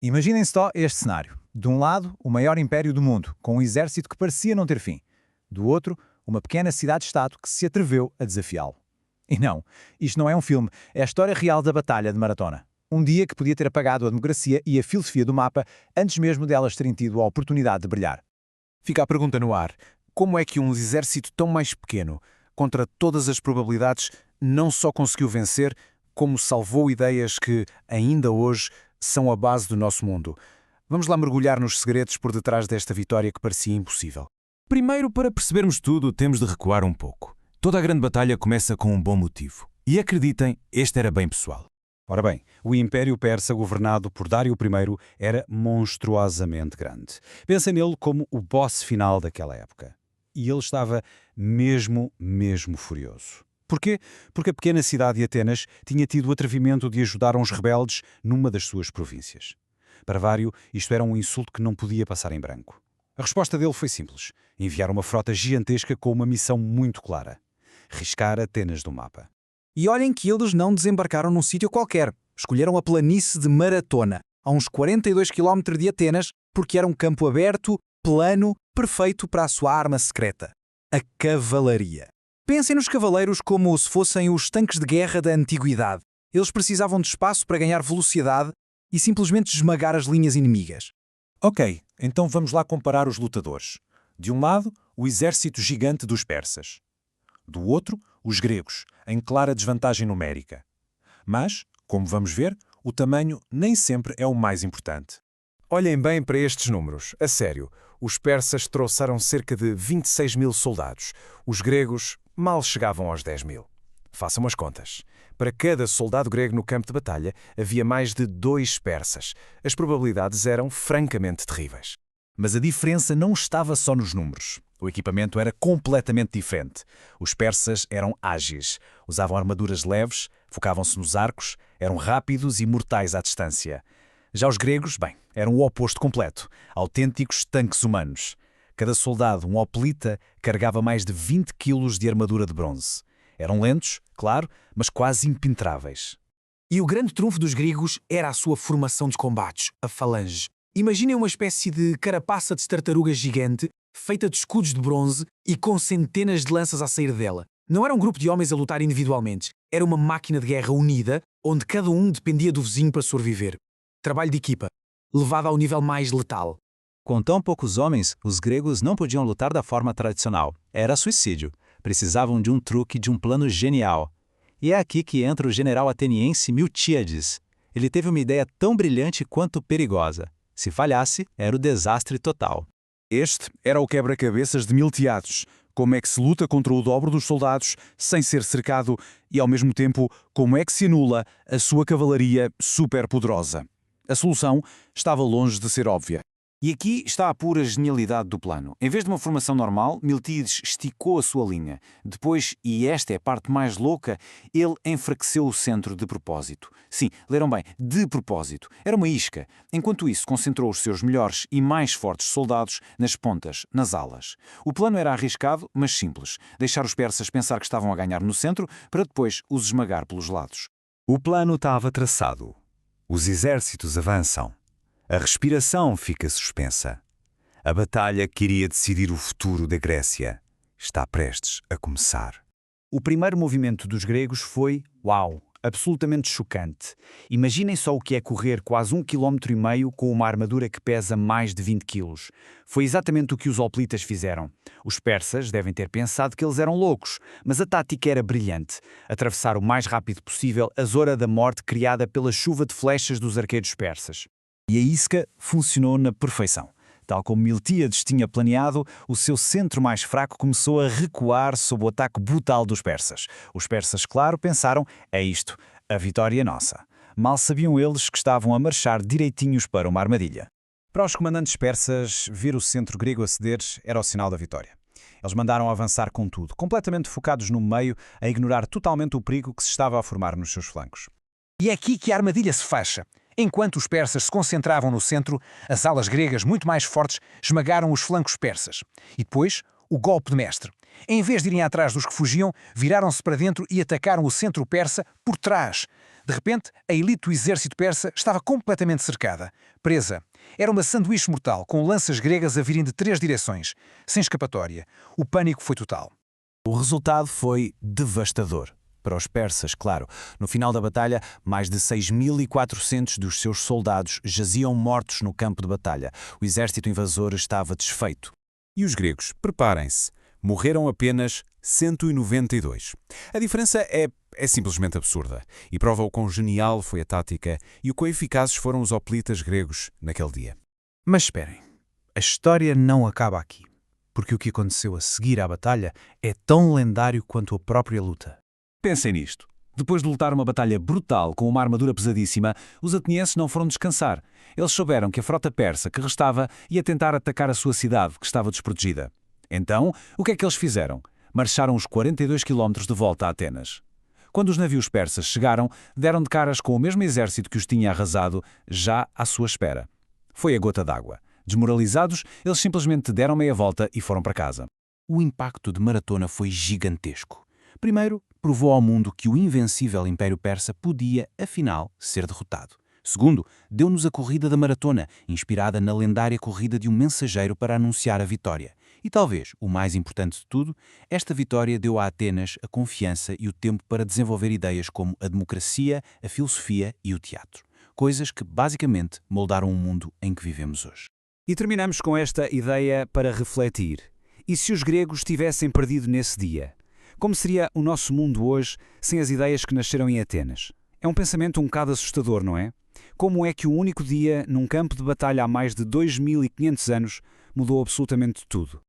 Imaginem só este cenário. De um lado, o maior império do mundo, com um exército que parecia não ter fim. Do outro, uma pequena cidade-estado que se atreveu a desafiá-lo. E não, isto não é um filme, é a história real da Batalha de Maratona. Um dia que podia ter apagado a democracia e a filosofia do mapa antes mesmo delas terem tido a oportunidade de brilhar. Fica a pergunta no ar. Como é que um exército tão mais pequeno, contra todas as probabilidades, não só conseguiu vencer, como salvou ideias que, ainda hoje, são a base do nosso mundo? Vamos lá mergulhar nos segredos por detrás desta vitória que parecia impossível. Primeiro, para percebermos tudo, temos de recuar um pouco. Toda a grande batalha começa com um bom motivo. E acreditem, este era bem pessoal. Ora bem, o Império Persa governado por Dário I era monstruosamente grande. Pensem nele como o boss final daquela época. E ele estava mesmo furioso. Porquê? Porque a pequena cidade de Atenas tinha tido o atrevimento de ajudar uns rebeldes numa das suas províncias. Para Dário, isto era um insulto que não podia passar em branco. A resposta dele foi simples: enviar uma frota gigantesca com uma missão muito clara: riscar Atenas do mapa. E olhem que eles não desembarcaram num sítio qualquer. Escolheram a planície de Maratona, a uns 42 km de Atenas, porque era um campo aberto, plano, perfeito para a sua arma secreta: a cavalaria. Pensem nos cavaleiros como se fossem os tanques de guerra da antiguidade. Eles precisavam de espaço para ganhar velocidade e simplesmente esmagar as linhas inimigas. Ok, então vamos lá comparar os lutadores. De um lado, o exército gigante dos persas. Do outro, os gregos, em clara desvantagem numérica. Mas, como vamos ver, o tamanho nem sempre é o mais importante. Olhem bem para estes números. A sério, os persas trouxeram cerca de 26 mil soldados. Os gregos mal chegavam aos 10 mil. Façam as contas. Para cada soldado grego no campo de batalha, havia mais de 2 persas. As probabilidades eram francamente terríveis. Mas a diferença não estava só nos números. O equipamento era completamente diferente. Os persas eram ágeis, usavam armaduras leves, focavam-se nos arcos, eram rápidos e mortais à distância. Já os gregos, bem, eram o oposto completo, autênticos tanques humanos. Cada soldado, um hoplita, carregava mais de 20 quilos de armadura de bronze. Eram lentos, claro, mas quase impenetráveis. E o grande trunfo dos gregos era a sua formação de combates, a falange. Imaginem uma espécie de carapaça de tartaruga gigante, feita de escudos de bronze e com centenas de lanças a sair dela. Não era um grupo de homens a lutar individualmente, era uma máquina de guerra unida, onde cada um dependia do vizinho para sobreviver. Trabalho de equipa, levado ao nível mais letal. Com tão poucos homens, os gregos não podiam lutar da forma tradicional. Era suicídio. Precisavam de um truque, de um plano genial. E é aqui que entra o general ateniense Miltíades. Ele teve uma ideia tão brilhante quanto perigosa. Se falhasse, era o desastre total. Este era o quebra-cabeças de Miltíades. Como é que se luta contra o dobro dos soldados sem ser cercado e, ao mesmo tempo, como é que se anula a sua cavalaria superpoderosa? A solução estava longe de ser óbvia. E aqui está a pura genialidade do plano. Em vez de uma formação normal, Miltíades esticou a sua linha. Depois, e esta é a parte mais louca, ele enfraqueceu o centro de propósito. Sim, leram bem, de propósito. Era uma isca. Enquanto isso, concentrou os seus melhores e mais fortes soldados nas pontas, nas alas. O plano era arriscado, mas simples. Deixar os persas pensar que estavam a ganhar no centro, para depois os esmagar pelos lados. O plano estava traçado. Os exércitos avançam. A respiração fica suspensa. A batalha que iria decidir o futuro da Grécia está prestes a começar. O primeiro movimento dos gregos foi, uau, absolutamente chocante. Imaginem só o que é correr quase 1,5 km com uma armadura que pesa mais de 20 kg. Foi exatamente o que os hoplitas fizeram. Os persas devem ter pensado que eles eram loucos, mas a tática era brilhante. Atravessar o mais rápido possível a zona da morte criada pela chuva de flechas dos arqueiros persas. E a isca funcionou na perfeição. Tal como Miltíades tinha planeado, o seu centro mais fraco começou a recuar sob o ataque brutal dos persas. Os persas, claro, pensaram: é isto, a vitória é nossa. Mal sabiam eles que estavam a marchar direitinhos para uma armadilha. Para os comandantes persas, ver o centro grego a ceder era o sinal da vitória. Eles mandaram avançar com tudo, completamente focados no meio, a ignorar totalmente o perigo que se estava a formar nos seus flancos. E é aqui que a armadilha se fecha. Enquanto os persas se concentravam no centro, as alas gregas muito mais fortes esmagaram os flancos persas. E depois, o golpe de mestre. Em vez de irem atrás dos que fugiam, viraram-se para dentro e atacaram o centro persa por trás. De repente, a elite do exército persa estava completamente cercada, presa. Era uma sanduíche mortal, com lanças gregas a virem de 3 direções, sem escapatória. O pânico foi total. O resultado foi devastador. Para os persas, claro. No final da batalha, mais de 6.400 dos seus soldados jaziam mortos no campo de batalha. O exército invasor estava desfeito. E os gregos, preparem-se, morreram apenas 192. A diferença é simplesmente absurda e prova o quão genial foi a tática e o quão eficazes foram os hoplitas gregos naquele dia. Mas esperem, a história não acaba aqui, porque o que aconteceu a seguir à batalha é tão lendário quanto a própria luta. Pensem nisto. Depois de lutar uma batalha brutal com uma armadura pesadíssima, os atenienses não foram descansar. Eles souberam que a frota persa que restava ia tentar atacar a sua cidade, que estava desprotegida. Então, o que é que eles fizeram? Marcharam os 42 quilómetros de volta a Atenas. Quando os navios persas chegaram, deram de caras com o mesmo exército que os tinha arrasado, já à sua espera. Foi a gota d'água. Desmoralizados, eles simplesmente deram meia volta e foram para casa. O impacto de Maratona foi gigantesco. Primeiro, provou ao mundo que o invencível Império Persa podia, afinal, ser derrotado. Segundo, deu-nos a corrida da Maratona, inspirada na lendária corrida de um mensageiro para anunciar a vitória. E talvez, o mais importante de tudo, esta vitória deu a Atenas a confiança e o tempo para desenvolver ideias como a democracia, a filosofia e o teatro. Coisas que, basicamente, moldaram o mundo em que vivemos hoje. E terminamos com esta ideia para refletir. E se os gregos tivessem perdido nesse dia? Como seria o nosso mundo hoje sem as ideias que nasceram em Atenas? É um pensamento um bocado assustador, não é? Como é que um único dia, num campo de batalha há mais de 2.500 anos, mudou absolutamente tudo?